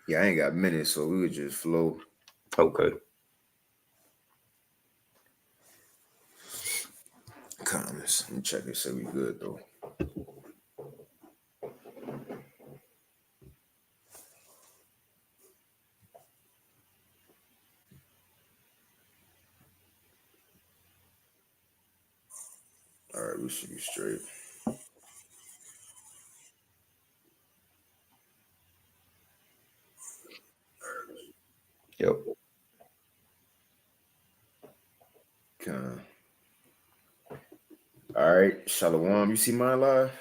Yeah, I ain't got minutes, so we would just flow. Okay. Comments. Let me check it. Say we good though. All right, we should be straight. Yep. Con. All right, Shalom. You see mine live?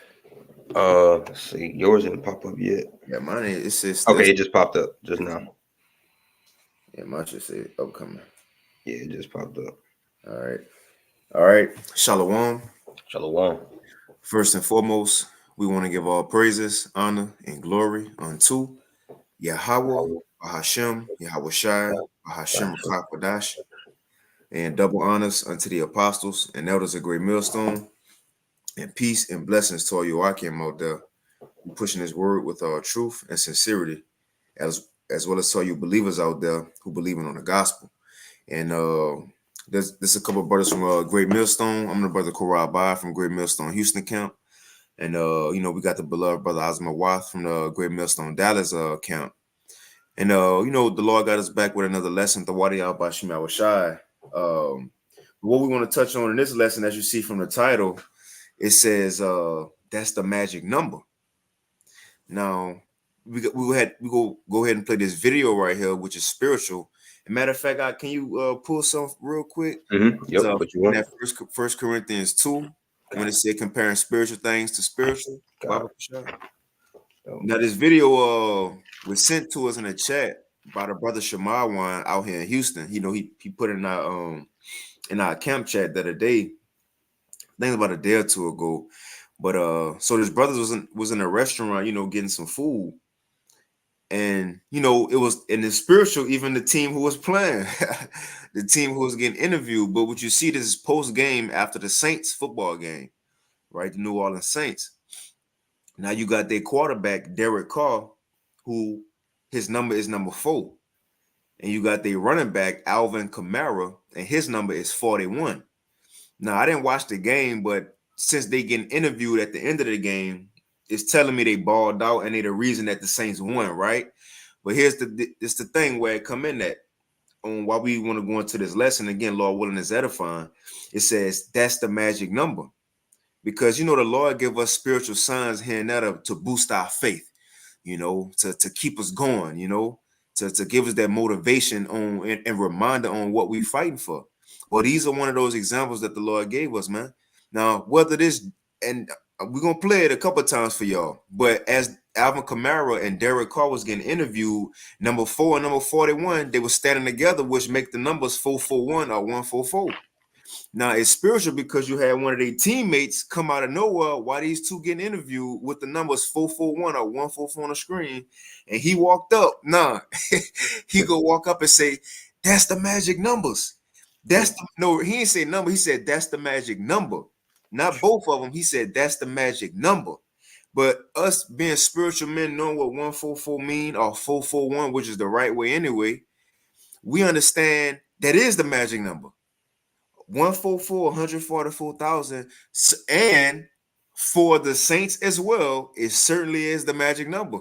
Let's see. Yours didn't pop up yet. Yeah, mine is. It says still. Okay, it just popped up just now. Yeah, mine should say upcoming. Yeah, it just popped up. All right. All right. Shalom. Shalom. First and foremost, we want to give all praises, honor, and glory unto Yahweh, Bahashem, Yahweh Shai, Bahashem Rakakadash, and double honors unto the apostles and elders of Great Millstone, and peace and blessings to all you Akim out there who pushing his word with truth and sincerity, as well as to all you believers out there who believing on the gospel. And there's a couple of brothers from Great Millstone. I'm the brother Korah Bai from Great Millstone Houston camp. And we got the beloved brother Osma Wath from the Great Millstone Dallas camp. And the Lord got us back with another lesson, the Wadi Al Bashim Al Shai. What we want to touch on in this lesson, as you see from the title, it says that's the magic number. Now we go ahead and play this video right here, which is spiritual. As a matter of fact, can you pull some real quick? Yep. What you want? That First Corinthians 2, when it said comparing spiritual things to spiritual. Now this video was sent to us in a chat by the brother Shemawan out here in Houston. He put in our camp chat the other day. I think about a day or two ago. But so this brother was in a restaurant, getting some food. And it was in the spiritual, even the team who was playing, the team who was getting interviewed. But what you see, this is post game after the Saints football game, right? The New Orleans Saints. Now you got their quarterback, Derek Carr, who his number is number 4. And you got their running back, Alvin Kamara, and his number is 41. Now, I didn't watch the game, but since they getting interviewed at the end of the game, it's telling me they balled out and they the reason that the Saints won, right? But it's the thing where it come in that on why we want to go into this lesson again, Lord willing is edifying. It says that's the magic number. Because the Lord give us spiritual signs here and there to boost our faith, to keep us going, to give us that motivation on and reminder on what we're fighting for. Well, these are one of those examples that the Lord gave us, man. Now, whether this, and we're going to play it a couple of times for y'all, but as Alvin Kamara and Derek Carr was getting interviewed, number 4 and number 41, they were standing together, which make the numbers 441 or 144. Now, it's spiritual because you had one of their teammates come out of nowhere while these two getting interviewed with the numbers 441 or 144 on the screen. And he walked up. He go walk up and say, that's the magic numbers. No, he didn't say number. He said, that's the magic number. Not both of them. He said, that's the magic number. But us being spiritual men, knowing what 144 mean or 441, which is the right way anyway, we understand that is the magic number. 144, 144,000, and for the Saints as well, it certainly is the magic number.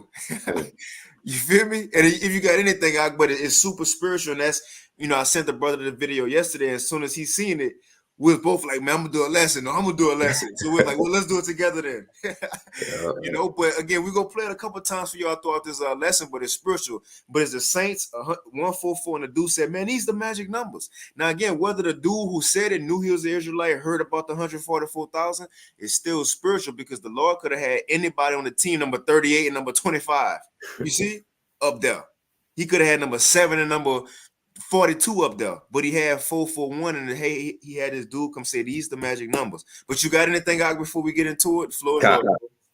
You feel me? And if you got anything, but it's super spiritual, and that's, I sent the brother the video yesterday, and as soon as he seen it, we was both like, man, I'm gonna do a lesson. No, I'm gonna do a lesson. So we're like, well, let's do it together then. But again, we're gonna play it a couple times for y'all throughout this lesson, but it's spiritual. But it's the Saints, 144, and the dude said, man, these the magic numbers. Now, again, whether the dude who said it knew he was an Israelite, heard about the 144,000, it's still spiritual because the Lord could have had anybody on the team, number 38 and number 25. You see? Up there. He could have had number 7 and number 42 up there, but he had 441, and hey, he had this dude come say these the magic numbers. But you got anything out before we get into it?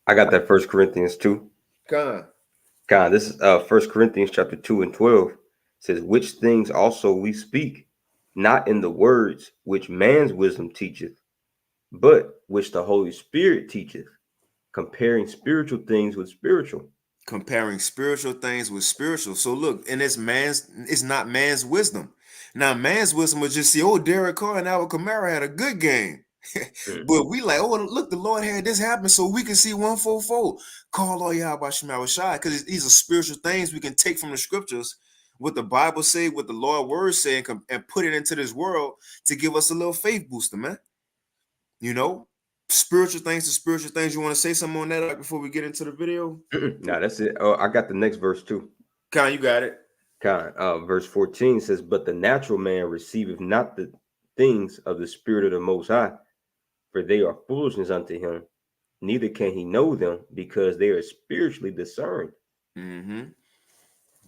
I got that 1 Corinthians 2. This is 1 Corinthians chapter 2 and 12. It says, which things also we speak, not in the words which man's wisdom teacheth, but which the Holy Spirit teacheth, comparing spiritual things with spiritual. comparing spiritual things with spiritual. So look, and it's not man's wisdom. Now, man's wisdom was just see, oh, Derek Carr and Alvin Kamara had a good game. But we like, oh, look, the Lord had this happen so we can see 144. Call all Yahweh Shema Shai, because these are spiritual things we can take from the scriptures, what the Bible say, what the Lord word say, and put it into this world to give us a little faith booster, man. You know, spiritual things to spiritual things. You want to say something on that before we get into the video? No, that's it. Oh, I got the next verse too. Con, you got it. Con, verse 14 says, but the natural man receiveth not the things of the Spirit of the Most High, for they are foolishness unto him. Neither can he know them, because they are spiritually discerned. Mm-hmm.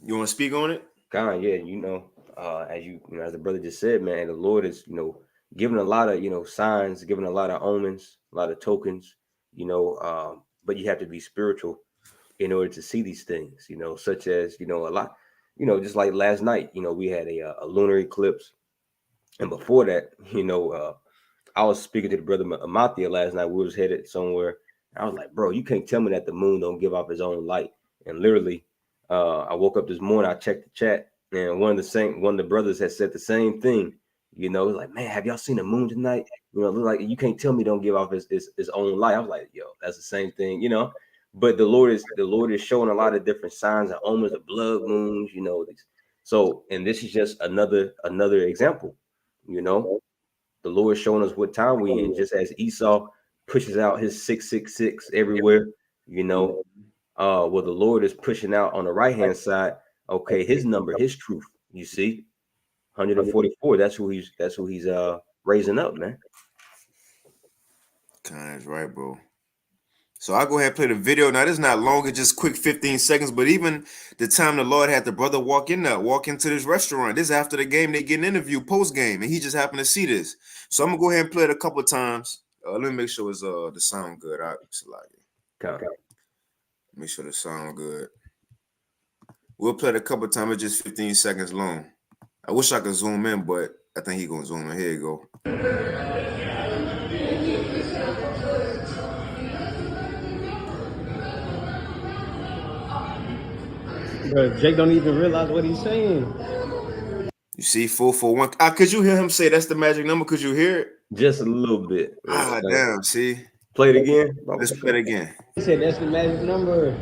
You want to speak on it? Con, yeah, as the brother just said, man, the Lord is, giving a lot of, signs, giving a lot of omens, a lot of tokens, but you have to be spiritual in order to see these things, such as, a lot, just like last night, we had a lunar eclipse. And before that, I was speaking to the brother Amathia last night. We was headed somewhere. I was like, bro, you can't tell me that the moon don't give off its own light. And literally, I woke up this morning, I checked the chat, and one of the brothers had said the same thing. Like, man, have y'all seen the moon tonight? Look like you can't tell me don't give off its own light. I was like, yo, that's the same thing, But the Lord is showing a lot of different signs and omens of blood moons, So, and this is just another example, The Lord showing us what time we in, just as Esau pushes out his 666 everywhere, well, the Lord is pushing out on the right hand side. Okay, his number, his truth. You see, 144. That's who he's raising up, man. That's right, bro. So I'll go ahead and play the video. Now, this is not long, it's just quick 15 seconds, but even the time the Lord had the brother walk into this restaurant, this is after the game, they get an interview post-game, and he just happened to see this. So I'm going to go ahead and play it a couple of times. Let me make sure it's the sound good. All right, Okay. Make sure the sound good. We'll play it a couple of times. It's just 15 seconds long. I wish I could zoom in, but I think he's going to zoom in. Here you go. Bro, Jake don't even realize what he's saying. You see, 441. Could you hear him say that's the magic number? Could you hear it? Just a little bit. Damn, see. Play it again. Let's play it again. He said that's the magic number.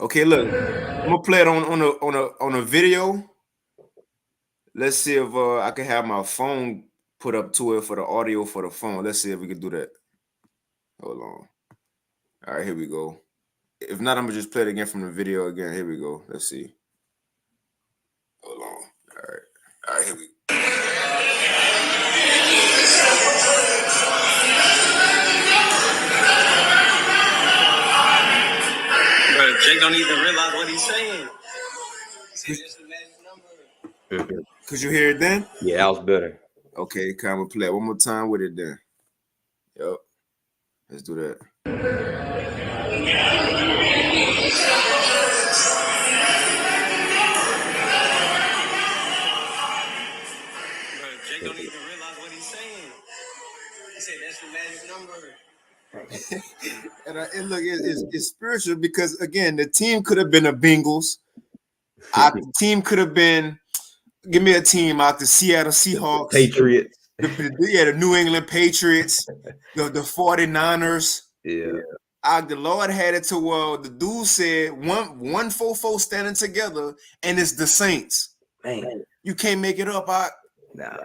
Okay, look. I'm gonna play it on a video. Let's see if I can have my phone put up to it for the audio for the phone. Let's see if we can do that. Hold on. All right, here we go. If not, I'm gonna just play it again from the video again. Here we go. Let's see. Hold on. All right, here we go. Bro, Jake don't even realize what he's saying. He said that's the magic number. Could you hear it then? Yeah, that was better. Okay, come and play it one more time with it then. Yep. Let's do that. Jake don't even realize what he's saying. He said that's the magic number. And look, it's spiritual because again, the team could have been the Bengals. The team could have been. Give me a team out the Seattle Seahawks, Patriots. The New England Patriots, the 49ers. Yeah. The Lord had it to the dude said 144 standing together, and it's the Saints. Man, you can't make it up. Nah.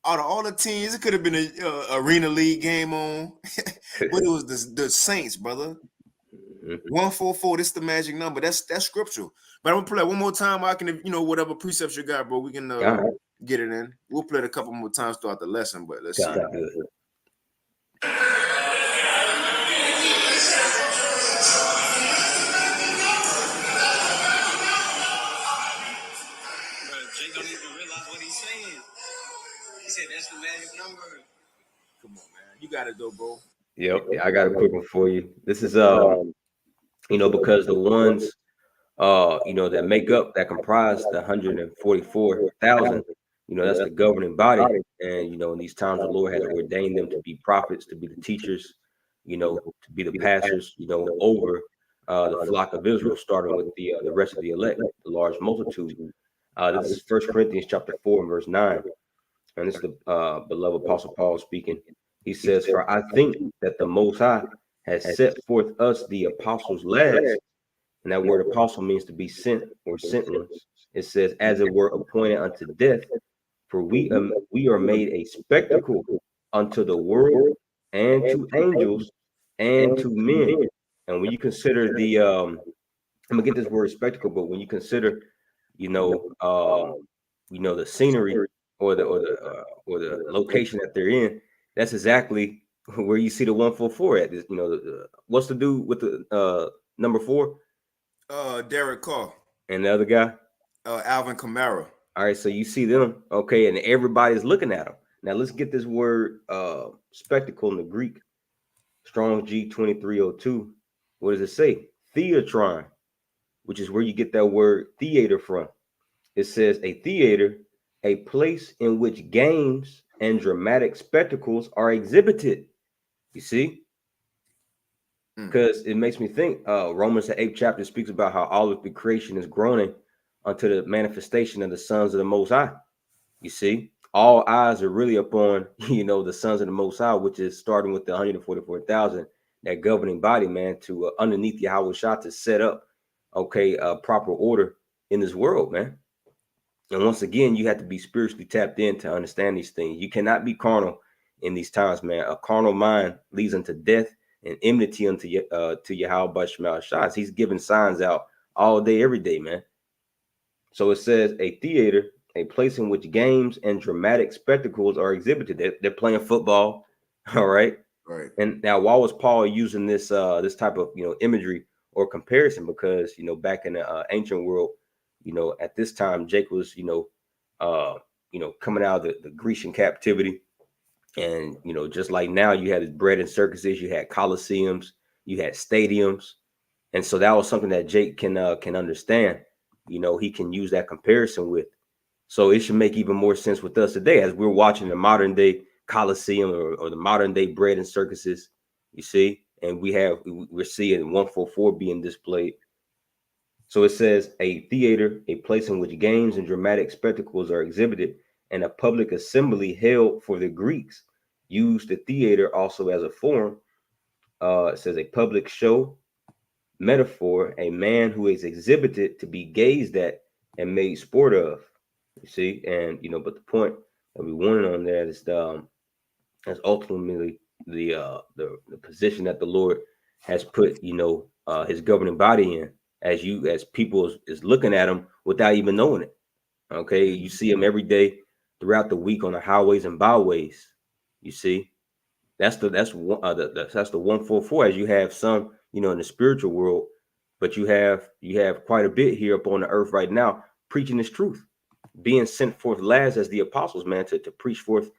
Out of all the teams, it could have been an Arena League game on, but it was the Saints, brother. 144. This is the magic number. That's scriptural. But I'm gonna play it one more time. I can, whatever precepts you got, bro. We can get it in. We'll play it a couple more times throughout the lesson, but let's see. Jake don't even realize what he's saying. He said that's the magic number. Come on, man. You got it though, bro. Yep. Yeah, I got a quick one for you. This is because the ones that make up, that comprise the 144,000, that's the governing body. And in these times the Lord has ordained them to be prophets, to be the teachers, you know, to be the pastors, you know, over the flock of Israel, starting with the rest of the elect, the large multitude. This is 1 Corinthians chapter 4 and verse 9. And this is the beloved Apostle Paul speaking. He says, "For I think that the Most High has set forth us, the apostles, last." And that word apostle means to be sent or sent ones. It says, "as it were appointed unto death, for we are made a spectacle unto the world and to angels and to men." And when you consider the I'm gonna get this word spectacle, but when you consider, you know, the scenery or the location that they're in, that's exactly where you see the 144 at. You know, what's to do with the number 4? Derek Carr. And the other guy? Alvin Kamara. All right, so you see them, okay, and everybody's looking at them. Now let's get this word spectacle in the Greek. Strong's G2302. What does it say? Theatron, which is where you get that word theater from. It says a theater, a place in which games and dramatic spectacles are exhibited. You see? Because it makes me think, Romans the 8th chapter speaks about how all of the creation is groaning unto the manifestation of the sons of the Most High. You see, all eyes are really upon, the sons of the Most High, which is starting with the 144,000, that governing body, man, to underneath Yahweh Shah to set up, proper order in this world, man. And once again, you have to be spiritually tapped in to understand these things. You cannot be carnal in these times, man. A carnal mind leads unto death and enmity unto Yahweh by Shemal Shah. He's giving signs out all day, every day, man. So it says a theater, a place in which games and dramatic spectacles are exhibited. They're playing football, all right? Right. And now, why was Paul using this type of imagery or comparison? Because back in the ancient world, at this time, Jake was coming out of the Grecian captivity, and just like now, you had bread and circuses, you had coliseums, you had stadiums, and so that was something that Jake can understand. He can use that comparison with. So it should make even more sense with us today as we're watching the modern day Coliseum or the modern day bread and circuses, you see, and we're seeing 144 being displayed. So it says a theater, a place in which games and dramatic spectacles are exhibited, and a public assembly held for the Greeks used the theater also as a forum. It says a public show, metaphor, a man who is exhibited to be gazed at and made sport of. You see, and but the point that we wanted on that is that's ultimately the position that the Lord has put his governing body in, as people is looking at him without even knowing it. Okay, you see him every day throughout the week on the highways and byways. You see, that's the 144. As you have some in the spiritual world, but you have quite a bit here up on the earth right now preaching this truth, being sent forth last as the apostles, man, to preach forth,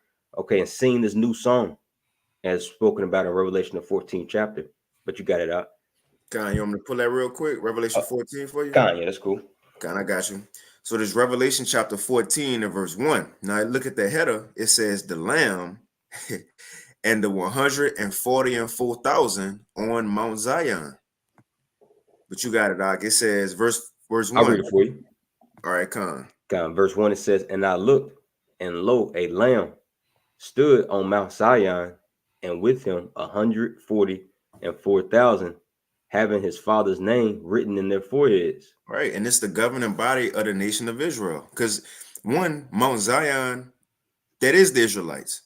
and sing this new song as spoken about in Revelation the 14th chapter. But you got it out. Con, you want me to pull that real quick? Revelation 14 for you? Con, yeah, that's cool. Con, I got you. So this Revelation chapter 14 and verse 1. Now look at the header. It says the Lamb and the 144,000 on Mount Zion. But you got it, Doc. It says verse 1. I'll read it for you. All right, Con. Verse 1, it says, "And I looked, and lo, a lamb stood on Mount Zion, and with him 144,000, having his father's name written in their foreheads." Right, and it's the governing body of the nation of Israel. Because Mount Zion, that is the Israelites.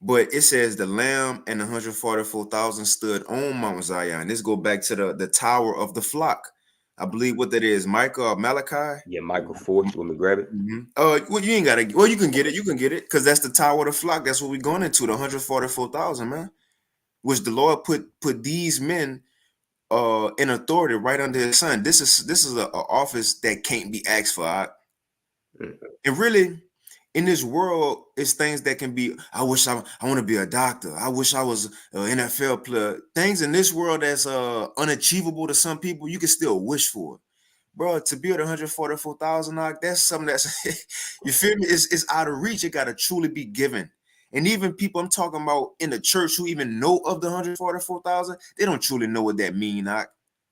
But it says the Lamb and 144,000 stood on Mount Zion. This go back to the tower of the flock. I believe what that is, Micah or Malachi. Yeah, Micah 4. You want me to grab it? Well, you ain't gotta. Well, you can get it. You can get it because that's the tower of the flock. That's what we're going into. The 144,000, man, which the Lord put these men in authority right under His Son. This is an office that can't be asked for. And really, in this world, it's things that can be. I wish I want to be a doctor. I wish I was an NFL player. Things in this world that's unachievable to some people, you can still wish for. Bro, to build 144,000, that's something that's you feel me? It's out of reach. It gotta truly be given. And even people I'm talking about in the church who even know of the 144,000, they don't truly know what that mean,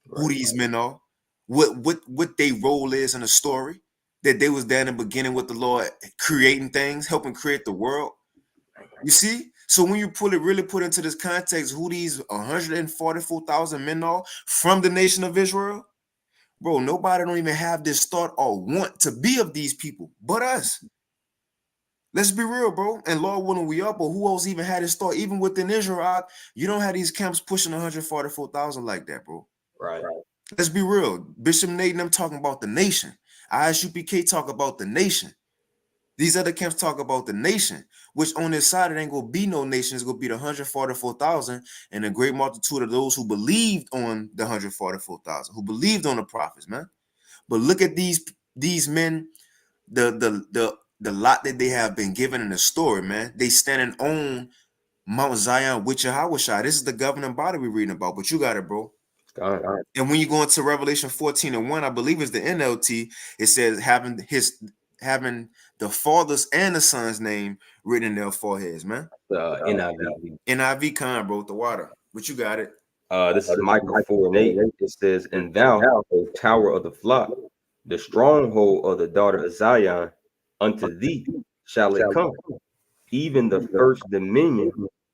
who these men are, what their role is in the story, that they was there in the beginning with the Lord creating things, helping create the world. You see? So when you really put into this context who these 144,000 men are from the nation of Israel, bro, nobody don't even have this thought or want to be of these people but us. Let's be real, bro. And Lord willing, we up, but who else even had this thought? Even within Israel, you don't have these camps pushing 144,000 like that, bro. Right. Let's be real. Bishop Nate and them talking about the nation. ISUPK talk about the nation. These other camps talk about the nation, which on this side, it ain't going to be no nation. It's going to be the 144,000 and a great multitude of those who believed on the 144,000, who believed on the prophets, man. But look at these men, the lot that they have been given in the story, man. They standing on Mount Zion with Yahushua. This is the governing body we're reading about, but you got it, bro. And when you go into Revelation 14:1, I believe it's the NLT, it says having the Father's and the Son's name written in their foreheads, man. NIV con, bro, the water. But you got it. This is Micah 4:8. It says, "And thou, O tower of the flock, the stronghold of the daughter of Zion, unto thee shall it come, even the first dominion,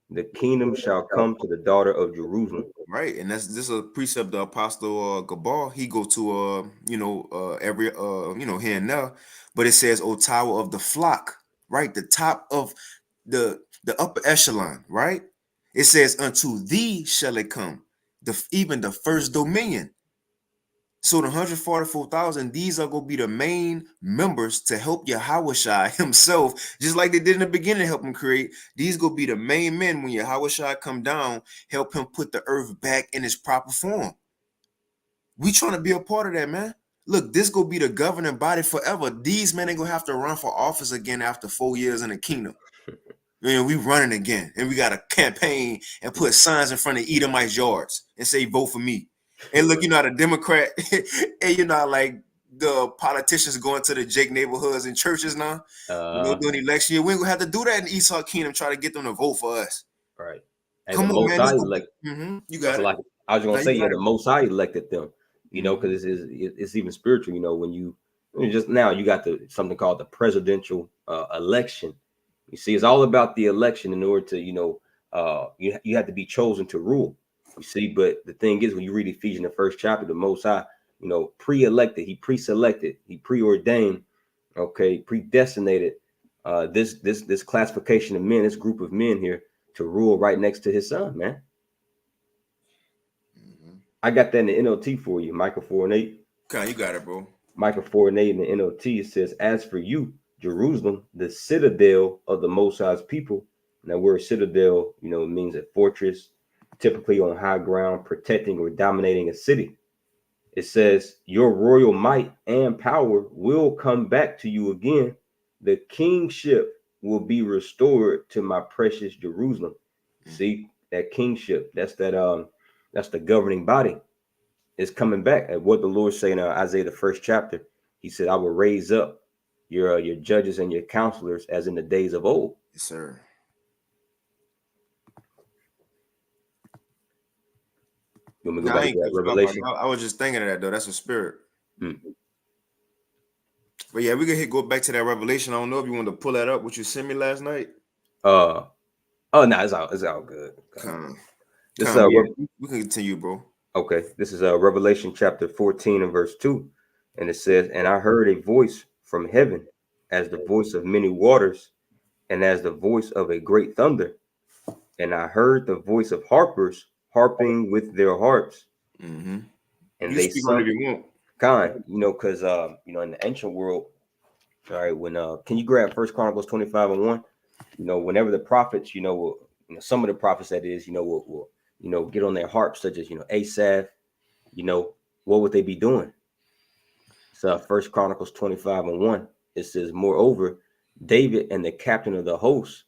the kingdom shall come to the daughter of Jerusalem." Right, and this is a precept the Apostle Gabal. He go to every here and there, but it says, "O tower of the flock," right, the top of the upper echelon, right? It says, "Unto thee shall it come, even the first dominion." So the 144,000, these are going to be the main members to help Yahushua himself, just like they did in the beginning to help him create. These going to be the main men when Yahushua come down, help him put the earth back in its proper form. We trying to be a part of that, man. Look, this going to be the governing body forever. These men ain't going to have to run for office again after 4 years in the kingdom. Man, we running again, and we got a campaign and put signs in front of Edomite yards and say, "Vote for me." And look, you're not a Democrat, and you're not like the politicians going to the Jake neighborhoods and churches now. During election year, we ain't gonna have to do that in Esau Kingdom. Try to get them to vote for us. Right. And come on, man. You got it. Like, I was gonna say, the Most High elected them. You know, because it's even spiritual. You know, when you just now you got something called the presidential election. You see, it's all about the election in order to, you have to be chosen to rule. You see, but the thing is, when you read Ephesians, the first chapter, the Most High, pre-elected, he pre-selected, he preordained, predestinated this classification of men, this group of men here to rule right next to his son, man. I got that in the NLT for you, Micah 4:8. Okay, you got it, bro. Micah 4:8 in the NLT, it says, "As for you, Jerusalem, the citadel of the Most High's people." Now, word citadel, means a fortress, typically on high ground, protecting or dominating a city. It says, "Your royal might and power will come back to you again. The kingship will be restored to my precious Jerusalem." See, that kingship, that's the governing body is coming back. And what the Lord saying in Isaiah, the first chapter, he said, "I will raise up your judges and your counselors as in the days of old." Yes, sir. You want me to go back to that Revelation? I was just thinking of that, though. That's a spirit. But yeah, we can go back to that Revelation. I don't know if you want to pull that up, what you sent me last night. Oh no, it's all good. We can continue, bro. Okay, this is Revelation chapter 14 and verse 2, and it says, "And I heard a voice from heaven, as the voice of many waters, and as the voice of a great thunder. And I heard the voice of harpers harping with their harps." And they sung, because in the ancient world, all right, when can you grab First Chronicles 25:1? Whenever the prophets, some of the prophets that is, will get on their harps, such as Asaph, what would they be doing? So First Chronicles 25:1, it says, "Moreover, David and the captain of the host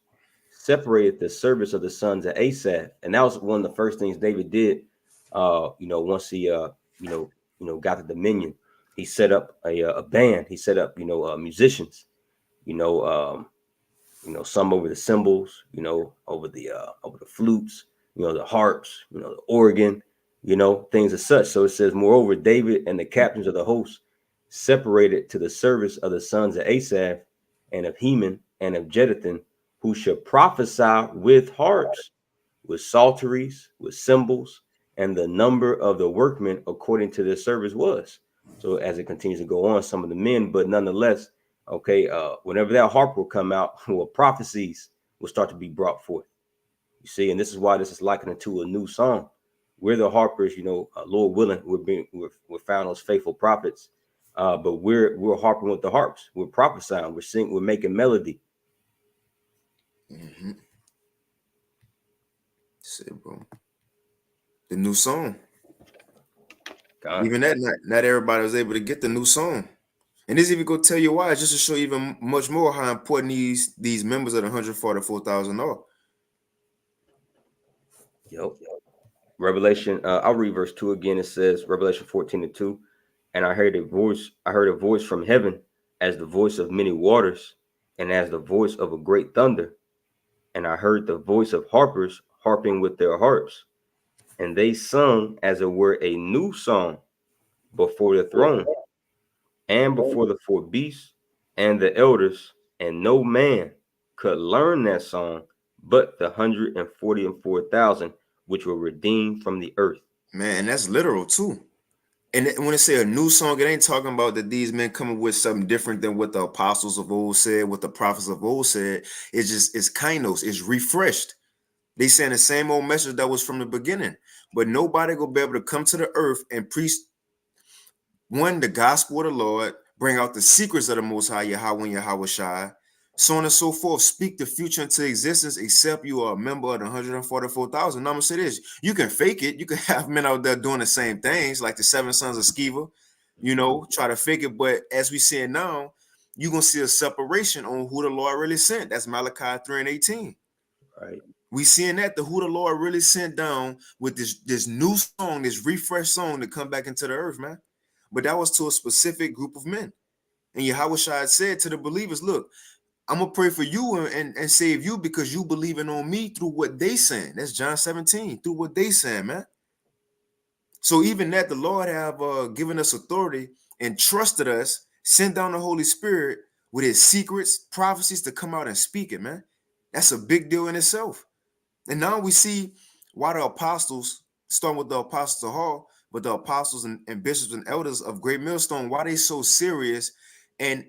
separated the service of the sons of Asaph." And that was one of the first things David did. Once he got the dominion, he set up a band. He set up musicians. some over the cymbals, over the flutes, the harps, the organ, things as such. So it says, moreover, David and the captains of the host separated to the service of the sons of Asaph and of Heman and of Jeduthun, who should prophesy with harps, with psalteries, with cymbals, and the number of the workmen according to their service was. So as it continues to go on, some of the men, but nonetheless, whenever that harp will come out, well, prophecies will start to be brought forth. You see, and this is why this is likened to a new song. We're the harpers, Lord willing, we're found those faithful prophets, but we're harping with the harps. We're prophesying. We're singing. We're making melody. Mm-hmm. Say, bro, the new song. God. Even that, not everybody was able to get the new song. And this even go tell you why, just to show even much more how important these members of the 144,000 are. Yep. Revelation, I'll read verse 2 again. It says, Revelation 14:2, and I heard a voice from heaven as the voice of many waters, and as the voice of a great thunder. And I heard the voice of harpers harping with their harps, and they sung as it were a new song before the throne, and before the four beasts and the elders, and no man could learn that song but the 144,000 which were redeemed from the earth. Man, and that's literal too. And when it say a new song, it ain't talking about that these men coming with something different than what the apostles of old said, what the prophets of old said. It's kainos, it's refreshed. They saying the same old message that was from the beginning, but nobody will be able to come to the earth and preach the gospel of the Lord, bring out the secrets of the Most High, Yahweh and Yahweh Shai, so on and so forth, speak the future into existence, except you are a member of the 144,000. Now I'm gonna say this: you can fake it. You can have men out there doing the same things, like the 7 sons of Sceva, try to fake it. But as we see it now, you're gonna see a separation on who the Lord really sent. That's Malachi 3:18. Right. We seeing that who the Lord really sent down with this new song, this refreshed song to come back into the earth, man. But that was to a specific group of men. And Yahweh Shai said to the believers, look, I'm going to pray for you and save you because you believing on me through what they saying. That's John 17, through what they saying, man. So even that, the Lord have given us authority and trusted us, sent down the Holy Spirit with his secrets, prophecies to come out and speak it, man. That's a big deal in itself. And now we see why the apostles, starting with the apostles of Hall, but the apostles and bishops and elders of Great Millstone, why they so serious and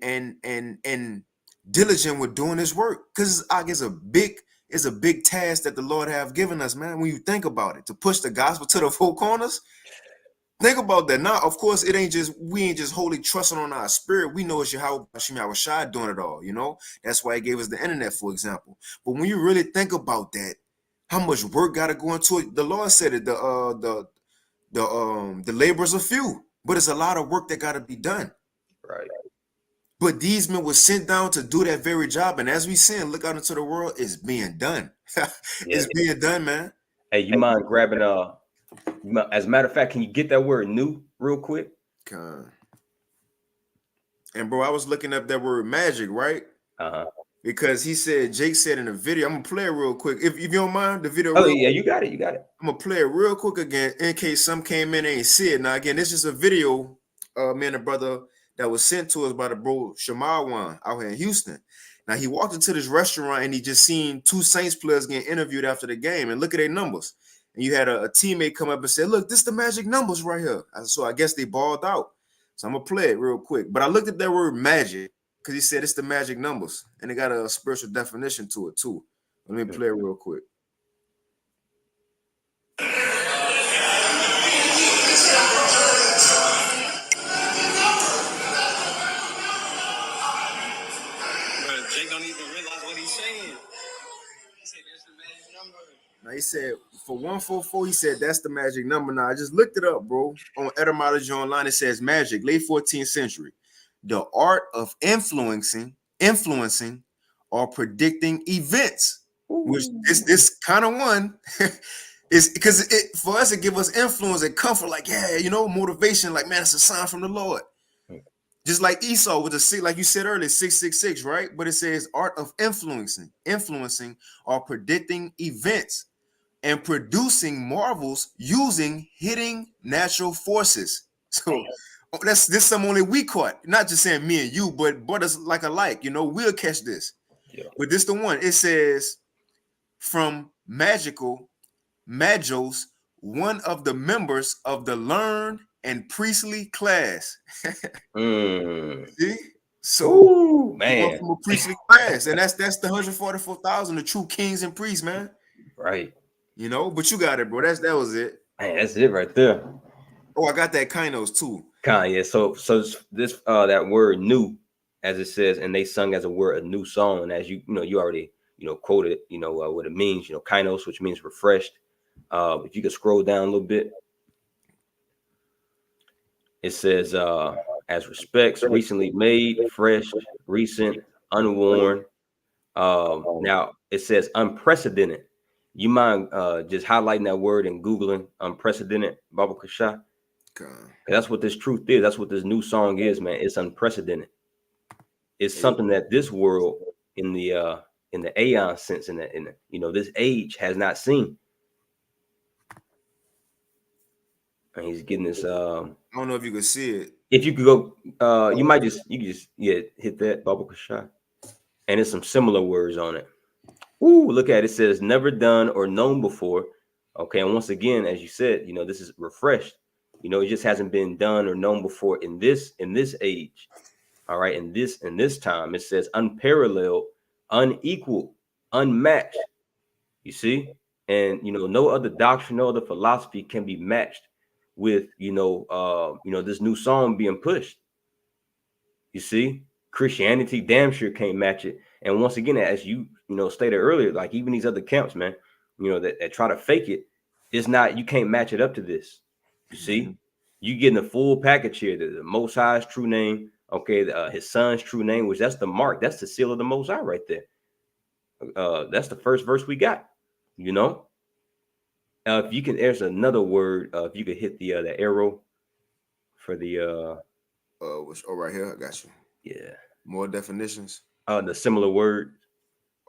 diligent with doing this work? Because it's a big task that the Lord have given us, man. When you think about it, to push the gospel to the four corners, think about that. Now, of course, we ain't just wholly trusting on our spirit. We know it's Yahweh Shai doing it all. That's why he gave us the internet, for example. But when you really think about that, how much work got to go into it? The Lord said it. The laborers are few, but it's a lot of work that got to be done. Right. But these men were sent down to do that very job, and as we see and look out into the world, it's being done. It's being done, man. Hey, you mind grabbing as a matter of fact, can you get that word "new" real quick? And bro, I was looking up that word "magic," right? Because Jake said in the video, I'm gonna play it real quick. If you don't mind the video. Oh yeah, you got it. I'm gonna play it real quick again in case some came in and ain't see it. Now again, this is a video, me and a brother that was sent to us by the bro Shemawan out here in Houston. Now he walked into this restaurant and he just seen 2 Saints players getting interviewed after the game, and look at their numbers. And you had a teammate come up and say, "Look, this the magic numbers right here." So I guess they balled out. So I'm gonna play it real quick. But I looked at that word "magic" because he said it's the magic numbers, and it got a spiritual definition to it too. Let me play it real quick. Jake don't even realize what he's saying. He said that's the magic number. Now he said for 144, he said that's the magic number. Now I just looked it up, bro. On etymology online, it says magic, late 14th century, the art of influencing or predicting events. Ooh. Which this kind of one is because for us it give us influence and comfort, like motivation, like man, it's a sign from the Lord. Just like Esau with a six, like you said earlier, 666, right? But it says art of influencing or predicting events and producing marvels using hidden natural forces. So this some only we caught. Not just saying me and you, but brothers like alike. We'll catch this. Yeah. But this the one. It says from Magos, one of the members of the learned and priestly class. See? So ooh, man, from a priestly class, and that's the 144,000, the true kings and priests, man. right? But you got it, bro. That was it. Man, that's it right there. Oh, I got that Kainos too. Yeah. So this that word new, as it says, and they sung as a word a new song, and as you already quoted what it means, kainos, which means refreshed. If you could scroll down a little bit, it says as respects, recently made, fresh, recent, unworn. Now it says unprecedented. You mind just highlighting that word and Googling unprecedented, Baba Kasha? That's what this truth is. That's what this new song is, man. It's unprecedented. It's something that this world in the aeon sense, in the this age has not seen. And he's getting this. I don't know if you can see it. If you could go, you can just hit that Baba Kasha, and there's some similar words on it. Ooh, look at it. It says never done or known before. Okay, and once again, as you said, this is refreshed. It just hasn't been done or known before in this age. All right, in this time, it says unparalleled, unequal, unmatched. You see, and no other doctrine, no other philosophy can be matched with this new song being pushed. You see, Christianity damn sure can't match it. And once again, as you stated earlier, like even these other camps, man, that try to fake it, it's not, you can't match it up to this. You see, you getting the full package here, the Most High's true name, okay, his son's true name, which that's the mark, that's the seal of the Most High right there. That's the first verse we got, if you can, there's another word, if you could hit the arrow for the right here, I got you. Yeah. More definitions. The similar word.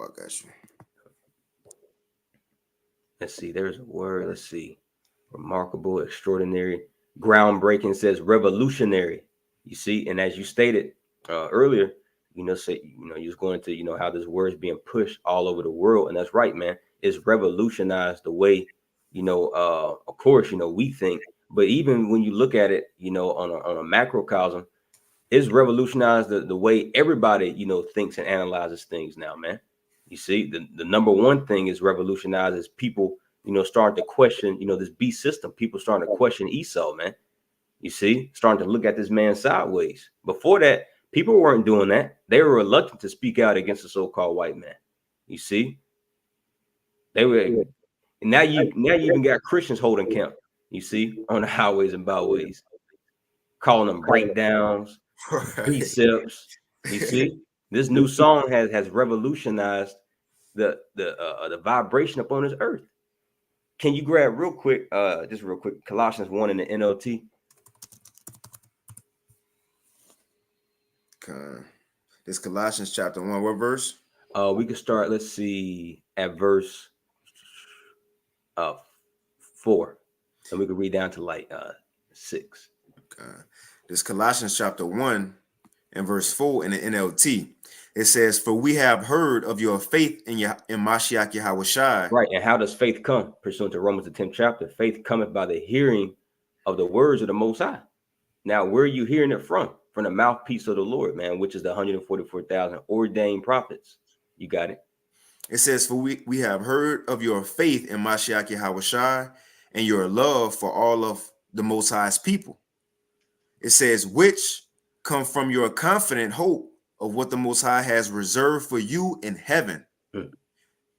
I got you. Let's see. There's a word. Let's see. Remarkable, extraordinary, groundbreaking. Says revolutionary. You see, and as you stated earlier, you was going to how this word is being pushed all over the world, and that's right, man. It's revolutionized the way of course we think, but even when you look at it, on a macrocosm, it's revolutionized the way everybody thinks and analyzes things now, man. You see, the number one thing is revolutionized is people starting to question this beast system. People starting to question Esau, man. You see, starting to look at this man sideways. Before that, people weren't doing that. They were reluctant to speak out against the so-called white man. You see, they were. And now you even got Christians holding camp. You see, on the highways and byways, calling them breakdowns, precepts. You see, this new song has revolutionized the vibration upon this earth. Can you grab real quick, just real quick, Colossians 1 in the NLT? This Colossians chapter 1, what verse? We can start, let's see, at verse 4, and we can read down to like 6. This Colossians chapter 1 and verse 4 in the NLT. It says, "For we have heard of your faith in Mashiach Yahushua." Right, and how does faith come? Pursuant to Romans the 10th chapter, faith cometh by the hearing of the words of the Most High. Now, where are you hearing it from? From the mouthpiece of the Lord, man, which is the 144,000 ordained prophets. You got it. It says, "For we have heard of your faith in Mashiach Yahushua and your love for all of the Most High's people." It says, "which come from your confident hope of what the Most High has reserved for you in heaven.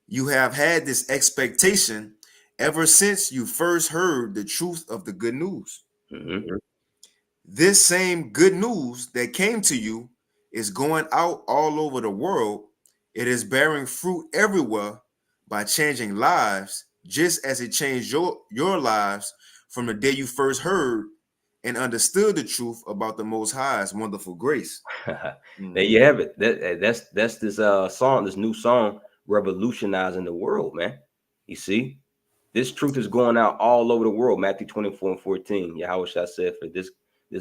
You have had this expectation ever since you first heard the truth of the good news. This same good news that came to you is going out all over the world. It is bearing fruit everywhere by changing lives, just as it changed your lives from the day you first heard and understood the truth about the Most High's wonderful grace. There you have it. That's this song, this new song revolutionizing the world, man. You see, this truth is going out all over the world. Matthew 24:14. Yahweh shall said, for this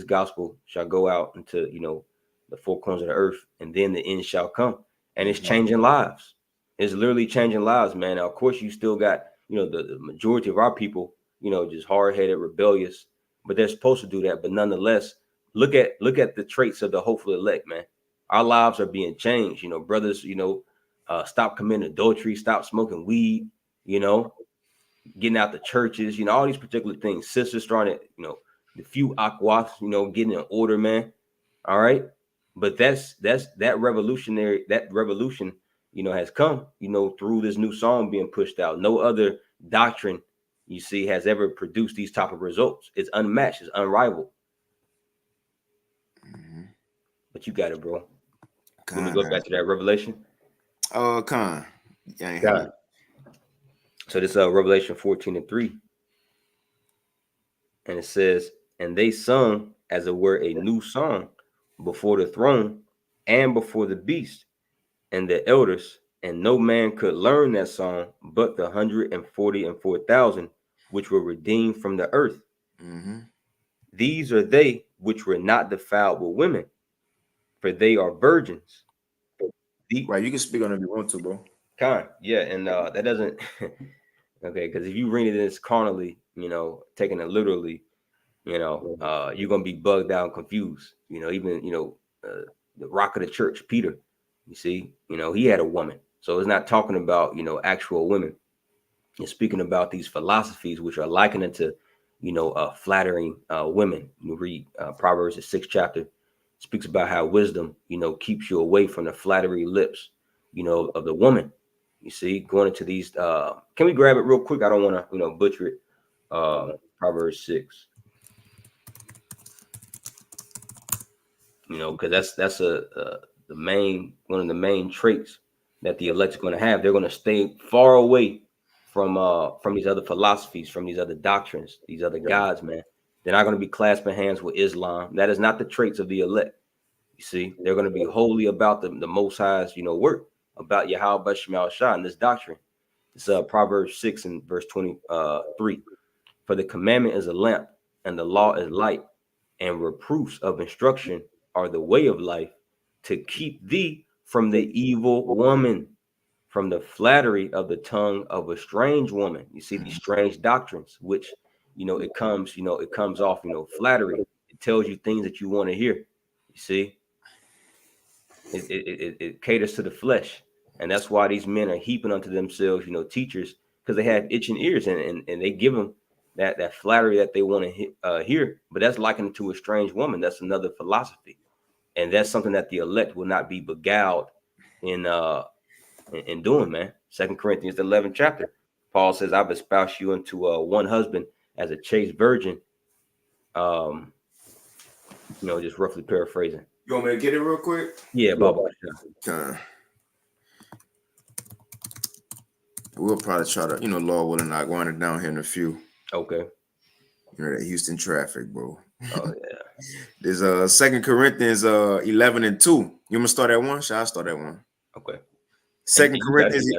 gospel shall go out into, you know, the four corners of the earth, and then the end shall come. And it's changing lives. It's literally changing lives, man. Now, of course, you still got, you know, the majority of our people, you know, just hard-headed, rebellious, but they're supposed to do that. But nonetheless, look at the traits of the hopeful elect, man. Our lives are being changed. You know, brothers, you know, stop committing adultery, stop smoking weed, you know, getting out the churches, you know, all these particular things. Sisters starting to, you know, the few aquas, you know, getting in order, man. All right. But that revolution, you know, has come, you know, through this new song being pushed out. No other doctrine, you see, has ever produced these type of results. It's unmatched, it's unrivaled. But you got it, bro. Let me go back to that Revelation. Con. Yeah. So this Revelation 14:3. And it says, and they sung as it were a new song before the throne and before the beast and the elders, and no man could learn that song but the 144,000 which were redeemed from the earth. These are they which were not defiled with women, for they are virgins. Right, you can speak on it if you want to, bro. Yeah, and that doesn't okay, because if you read it as carnally, you know, taking it literally, you know, you're gonna be bugged out and confused. You know, even, you know, the rock of the church, Peter, you see, you know, he had a woman. So it's not talking about, you know, actual women. It's speaking about these philosophies which are likened to, you know, flattering women. You read Proverbs, the 6th chapter, speaks about how wisdom, you know, keeps you away from the flattery lips, you know, of the woman. You see, going into these, can we grab it real quick? I don't want to, you know, butcher it. Proverbs 6. You know, because that's the main, one of the main traits that the elect are going to have. They're going to stay far away from these other philosophies, from these other doctrines, these other gods, man. They're not going to be clasping hands with Islam. That is not the traits of the elect. You see, they're going to be wholly about the Most High's, you know, work, about Yahweh B'Shem Shah and this doctrine. It's Proverbs 6 and verse 23. For the commandment is a lamp, and the law is light, and reproofs of instruction are the way of life, to keep thee from the evil woman, from the flattery of the tongue of a strange woman. You see, these strange doctrines, which, you know, it comes off, you know, flattery. It tells you things that you want to hear. You see, it caters to the flesh. And that's why these men are heaping unto themselves, you know, teachers, because they have itching ears, and they give them that flattery that they want to hear. But that's likened to a strange woman. That's another philosophy. And that's something that the elect will not be beguiled in doing, man. 2 Corinthians, the 11th chapter. Paul says, I've espoused you unto one husband as a chaste virgin. You know, just roughly paraphrasing. You want me to get it real quick? Yeah, Baba. We'll probably try to, you know, Lord willing, not going it down here in a few. Okay. You know, that Houston traffic, bro. Oh, yeah. There's 2 Corinthians 11 and 2. You want me to start at 1? Shall I start at 1? Okay. 2 Corinthians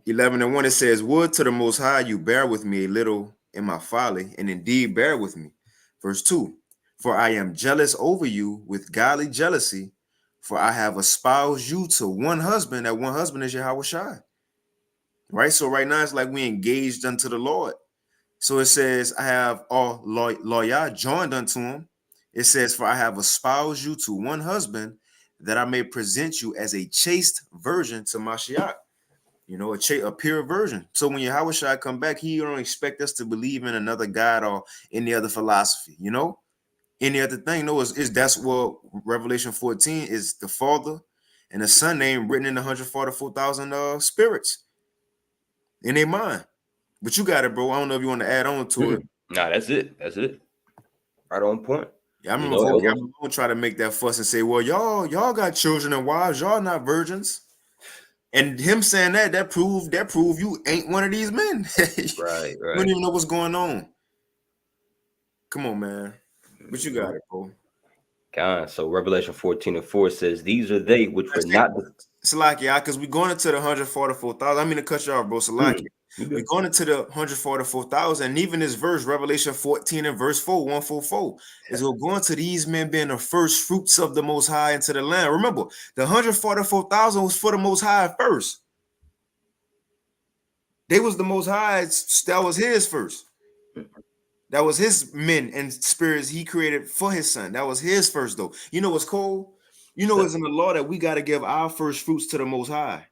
11 and 1, it says, would to the Most High you bear with me a little in my folly, and indeed bear with me. Verse 2, for I am jealous over you with godly jealousy, for I have espoused you to one husband. That one husband is Yahweh Shai. Right? So right now it's like we engaged unto the Lord. So it says, I have all loyal joined unto him. It says, for I have espoused you to one husband, that I may present you as a chaste virgin to Mashiach. You know, a pure virgin. So when Yahweh Shai come back, he don't expect us to believe in another God or any other philosophy, you know, any other thing. No, is that's what Revelation 14 is, the Father and the Son name written in the 144,000 spirits in their mind. But you got it, bro. I don't know if you want to add on to it. Nah, that's it. That's it. Right on point. Yeah, I remember I'm gonna try to make that fuss and say, well, y'all got children and wives, y'all not virgins. And him saying that prove you ain't one of these men. Right. You don't even know what's going on. Come on, man. But you got it, bro. God. So Revelation 14:4 says, "These are they which were not." Salakia, because we're going into the 144,000. I mean to cut you off, bro. Salakia. We're going into the 144,000. And even this verse, Revelation 14 and verse 4, 144, is we're going to these men being the first fruits of the Most High into the land. Remember, the 144,000 was for the Most High first. They was the Most High. That was his first. That was his men and spirits he created for his son. That was his first, though. You know what's cool? You know it's in the law that we got to give our first fruits to the Most High.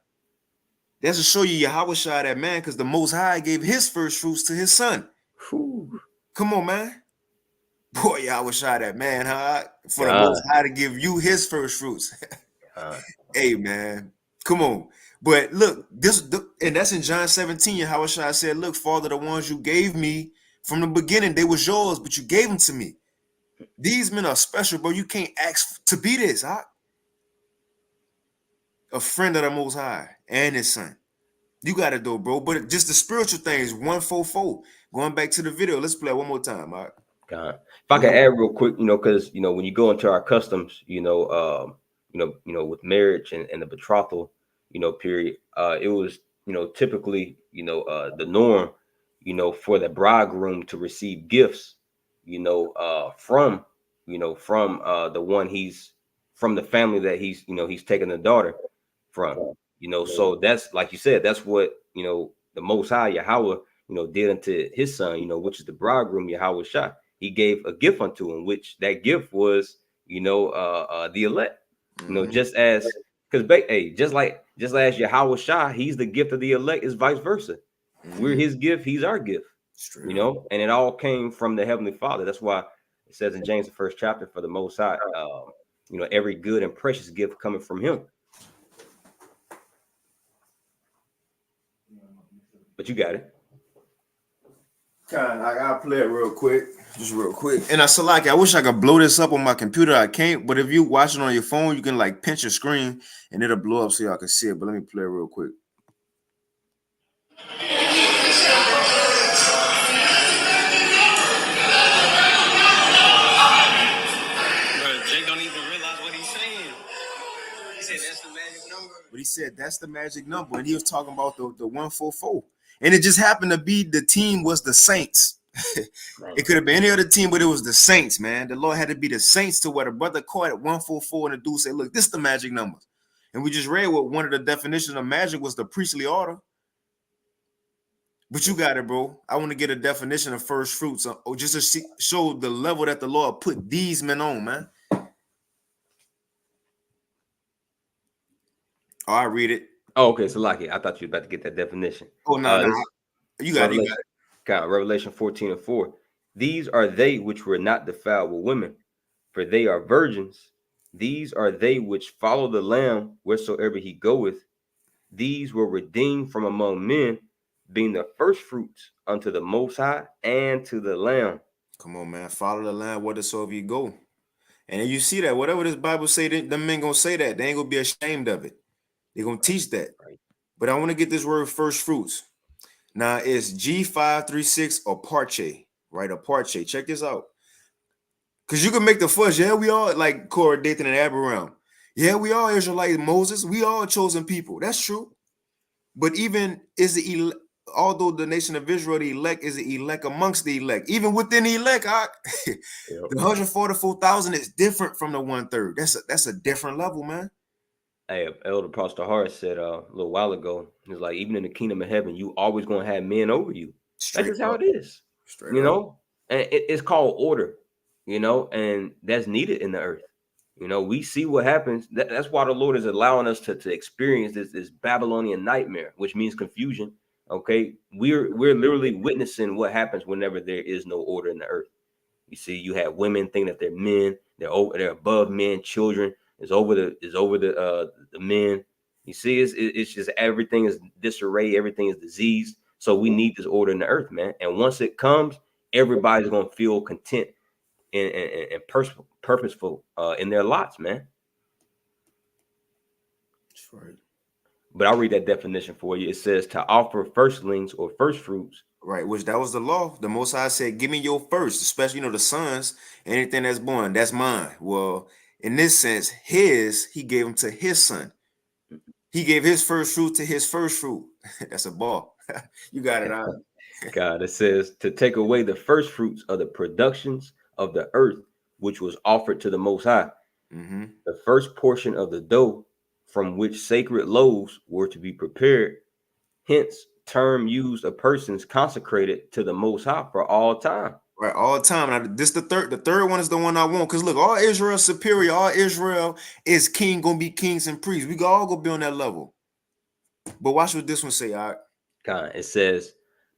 That's to show you Yahweh Shai that man, because the Most High gave his first fruits to his son. Whew. Come on, man. Boy, Yahweh Shai that man, huh? For the Most High to give you his first fruits. Hey, man. Come on. But look, and that's in John 17. Yahweh Shai said, look, Father, the ones you gave me from the beginning, they was yours, but you gave them to me. These men are special, bro. You can't ask to be this, huh? A friend of the Most High and his son. You got it though, bro. But just the spiritual things, 144. Going back to the video, let's play it one more time. All right. God. If I can add real quick, because when you go into our customs, with marriage and the betrothal, period, it was, typically, the norm, for the bridegroom to receive gifts, from the one from the family that he's taking the daughter from, so that's, like you said, that's what, the Most High Yahweh, did unto his son, which is the bridegroom, Yahweh Shai. He gave a gift unto him, which that gift was, the elect, just as, because, just as Yahweh Shai, he's the gift of the elect, is vice versa. We're his gift, he's our gift, and it all came from the Heavenly Father. That's why it says in James, the 1st chapter, for the Most High, every good and precious gift coming from him. But you got it. I'll play it real quick. Just real quick. And I wish I could blow this up on my computer. I can't. But if you watch it on your phone, you can like pinch your screen and it'll blow up so y'all can see it. But let me play it real quick. Jake don't even realize what he's saying. He said that's the magic number. But he said that's the magic number. And he was talking about the 144. And it just happened to be the team was the Saints. It could have been any other team, but it was the Saints, man. The Lord had to be the Saints to where the brother caught at 144 and the dude said, look, this is the magic number. And we just read what one of the definitions of magic was the priestly order. But you got it, bro. I want to get a definition of first fruits, or just to show the level that the Lord put these men on, man. Oh, I read it. Oh, okay. So, like, I thought you were about to get that definition. Oh, no, you got it. Revelation 14:4. These are they which were not defiled with women, for they are virgins. These are they which follow the Lamb wheresoever he goeth. These were redeemed from among men, being the first fruits unto the Most High and to the Lamb. Come on, man. Follow the Lamb wheresoever you go. And then you see that whatever this Bible say, them men gonna say that. They ain't gonna be ashamed of it. They're gonna teach that. Right. But I want to get this word first fruits. Now it's G536 or parche, right? A parche. Check this out. Because you can make the fuss. Yeah, we all like Korah, Dathan, and Abiram. Yeah, we all Israelites, Moses. We all chosen people. That's true. But even although the nation of Israel, the elect is the elect amongst the elect. Even within the elect, the 144,000 is different from the 1/3. That's a different level, man. Hey, Elder Pastor Hart said a little while ago, he's like, even in the kingdom of heaven, you always going to have men over you. That's just how it is. And it's called order, and that's needed in the earth. We see what happens. That's why the Lord is allowing us to experience this Babylonian nightmare, which means confusion. Okay, we're literally witnessing what happens whenever there is no order in the earth. You see, you have women think that they're men, they're above men, children is over the men. You see, it's just everything is disarray, everything is diseased. So we need this order in the earth, man. And once it comes, everybody's gonna feel content and purposeful in their lots, man. That's right. But I'll read that definition for you. It says to offer firstlings or first fruits Right, which that was the law. The Most High said, "Give me your first, especially the sons. Anything that's born, that's mine." Well, in this sense, he gave him to his son. He gave his first fruit to his first fruit. That's a ball. You got it out. God, it says to take away the first fruits of the productions of the earth, which was offered to the Most High, the first portion of the dough from which sacred loaves were to be prepared. Hence, term used of persons consecrated to the Most High for all time. Right, all the time. Now, this the third. The third one is the one I want. Because look, all Israel superior. All Israel is king, gonna be kings and priests. We all gonna be on that level. But watch what this one say. All right. God, it says,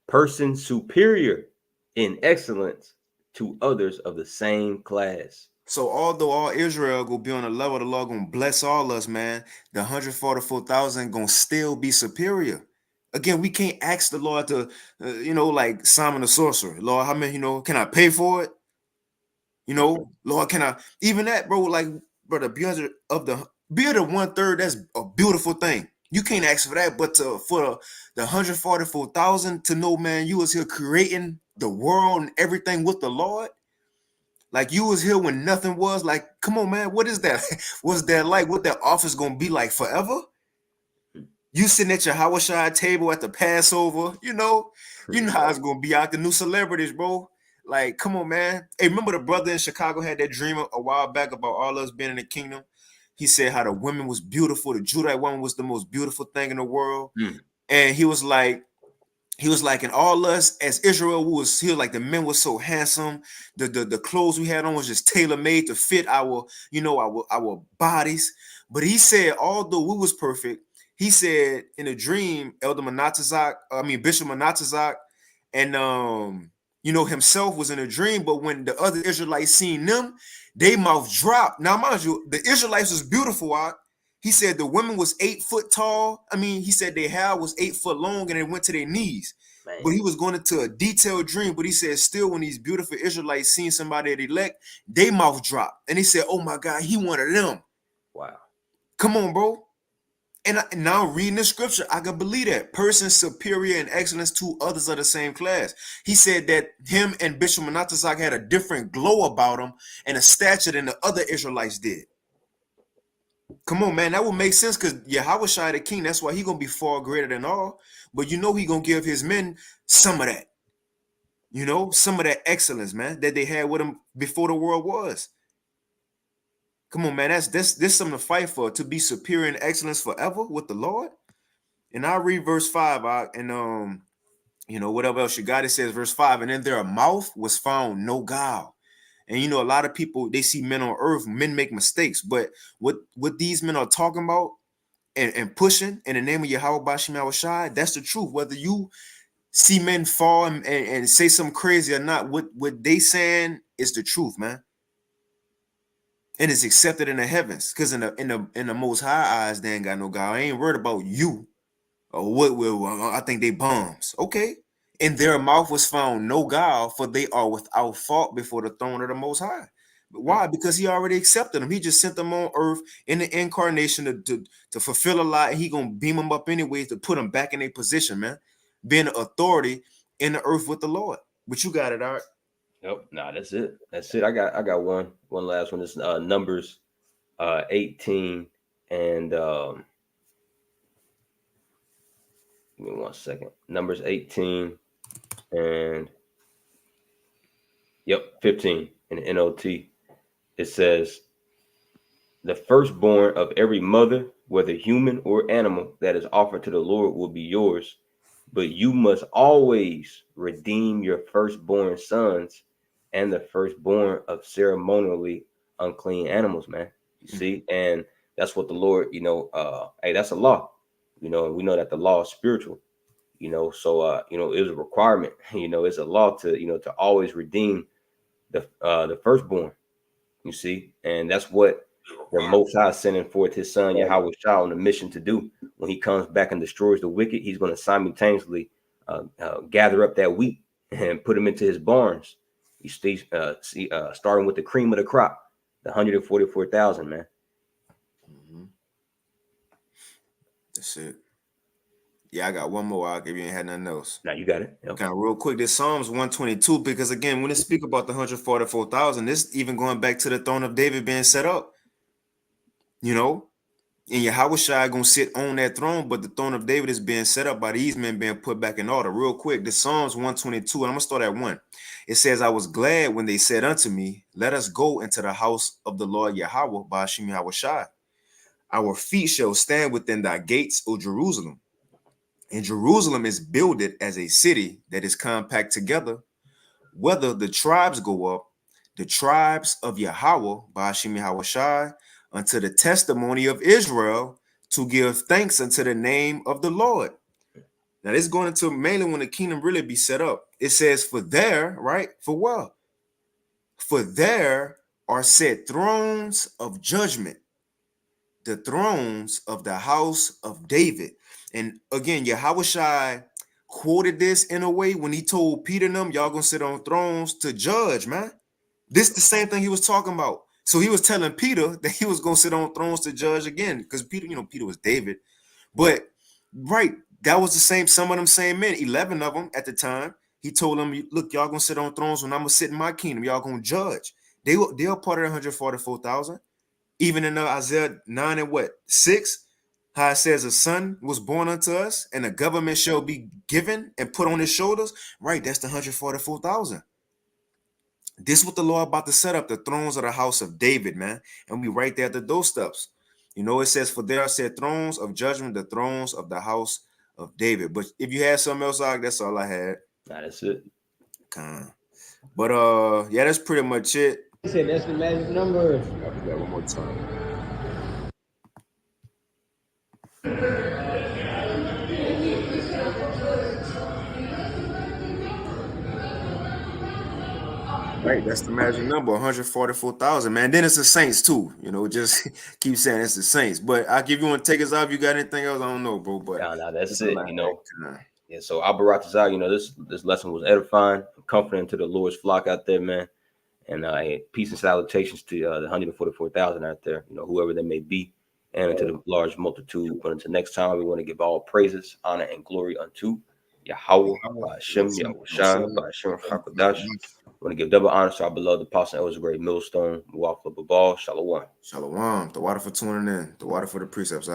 person superior in excellence to others of the same class. So although all Israel gonna be on the level, the Lord gonna bless all us, man. The 144,000 gonna still be superior. Again, we can't ask the Lord to, like Simon the sorcerer. Lord, how many? Can I pay for it? Lord, can I? Even that, bro. Like, brother, be under the 1/3. That's a beautiful thing. You can't ask for that, but for the 144,000 to know, man, you was here creating the world and everything with the Lord. Like you was here when nothing was. Like, come on, man. What is that? What's that like? What that office gonna be like forever? You sitting at your Hawashai table at the Passover, you know how it's gonna be out the new celebrities, bro. Like, come on, man. Hey, remember the brother in Chicago had that dream a while back about all us being in the kingdom? He said how the women was beautiful, the Judite woman was the most beautiful thing in the world. And he was like, in all us as Israel, he was like, the men were so handsome. The clothes we had on was just tailor-made to fit our bodies. But he said, although we was perfect, he said in a dream, Bishop Manatazak, and himself was in a dream. But when the other Israelites seen them, they mouth dropped. Now, mind you, the Israelites was beautiful. He said the women was 8 foot tall. He said their hair was 8 foot long and it went to their knees. Man. But he was going into a detailed dream. But he said still when these beautiful Israelites seen somebody at elect, they mouth dropped. And he said, oh my God, he one of them. Wow. Come on, bro. And now reading the scripture, I can believe that. Person superior in excellence to others of the same class. He said that him and Bishop Manatazak had a different glow about him and a stature than the other Israelites did. Come on, man. That would make sense because Yahushua the king, that's why he going to be far greater than all. But he going to give his men some of that. Some of that excellence, man, that they had with him before the world was. Come on, man. This something to fight for, to be superior in excellence forever with the Lord. And I'll read verse 5 and whatever else you got. It says verse 5, and in their mouth was found no guile. And a lot of people, they see men on earth, men make mistakes, but what these men are talking about and pushing in the name of Yahweh Bashim Yahushai, that's the truth. Whether you see men fall and say something crazy or not, what they saying is the truth, man. And it's accepted in the heavens, because in the Most High eyes, they ain't got no God. I ain't worried about you or what will. I think they bums. Okay. In their mouth was found no guile, for they are without fault before the throne of the Most High. But why? Because he already accepted them. He just sent them on earth in the incarnation to fulfill a lot. And he gonna beam them up anyways to put them back in their position, man. Being an authority in the earth with the Lord. But you got it, Art. Nope. Nah, that's it. That's it. I got one last one. It's Numbers 18 and give me 1 second. Numbers 18 and 15 in the NOT. It says, the firstborn of every mother, whether human or animal, that is offered to the Lord will be yours. But you must always redeem your firstborn sons and the firstborn of ceremonially unclean animals, man. You see? And that's what the Lord, hey, that's a law. And we know that the law is spiritual. So it was a requirement. It's a law to to always redeem the firstborn. You see, and that's what the Most High sending forth his son Yahweh Shah on a mission to do. When he comes back and destroys the wicked, he's going to simultaneously gather up that wheat and put them into his barns. You see, starting with the cream of the crop, the 144,000, man. That's it. Yeah, I got one more. I'll give you ain't had nothing else. Now you got it. Yep. Kind of real quick, this Psalms 122, because again, when it speak about the 144,000, this even going back to the throne of David being set up. You know, and Yahushua gonna sit on that throne, but the throne of David is being set up by these men being put back in order. Real quick, the Psalms 122, and I'm gonna start at 1. It says, I was glad when they said unto me, let us go into the house of the Lord Yahweh by Hashem Yahushua. Our feet shall stand within thy gates, O Jerusalem. And Jerusalem is builded as a city that is compact together. Whether the tribes go up, the tribes of Yahweh, by Hashem Yahushua, unto the testimony of Israel, to give thanks unto the name of the Lord. Now, this is going into mainly when the kingdom really be set up. It says, for there, right? For what? For there are set thrones of judgment, the thrones of the house of David. And again, Yahushua quoted this in a way when he told Peter and them, y'all gonna sit on thrones to judge, man. This the same thing he was talking about. So he was telling Peter that he was gonna sit on thrones to judge again, because Peter, you know, Peter was David. But right, that was the same, some of them same men, 11 of them at the time. He told them, look, y'all gonna sit on thrones when I'm gonna sit in my kingdom. Y'all gonna judge. They're part of the 144,000. Even in Isaiah 9 and 6, how it says a son was born unto us and a government shall be given and put on his shoulders. Right, that's the 144,000. This is what the Lord about to set up, the thrones of the house of David, man. And we right there at the doorsteps. You know, it says, for there are said thrones of judgment, the thrones of the house of David. But if you had something else, that's all I had. Nah, that's it. But yeah, that's pretty much it. He said that's the magic number. I'll do that one more time. Right, that's the magic number, 144,000, man. Then it's the Saints too, you know. Just keep saying it's the Saints. But I'll give you one. Take us off. You got anything else? I don't know, bro. But nah, that's it. You know. Yeah. So Abarakazah, you know, this lesson was edifying, comforting to the Lord's flock out there, man. And peace and salutations to the 144,000 out there, you know, whoever they may be, and to the large multitude. But until next time, we want to give all praises, honor, and glory unto Yahweh, by Hashem, Yahushua, by Hashem, HaKadosh. We want to give double honor to our beloved Apostle Elder Great Millstone, Muwafa Babal, Shalom. Shalom. The water for tuning in, the water for the precepts.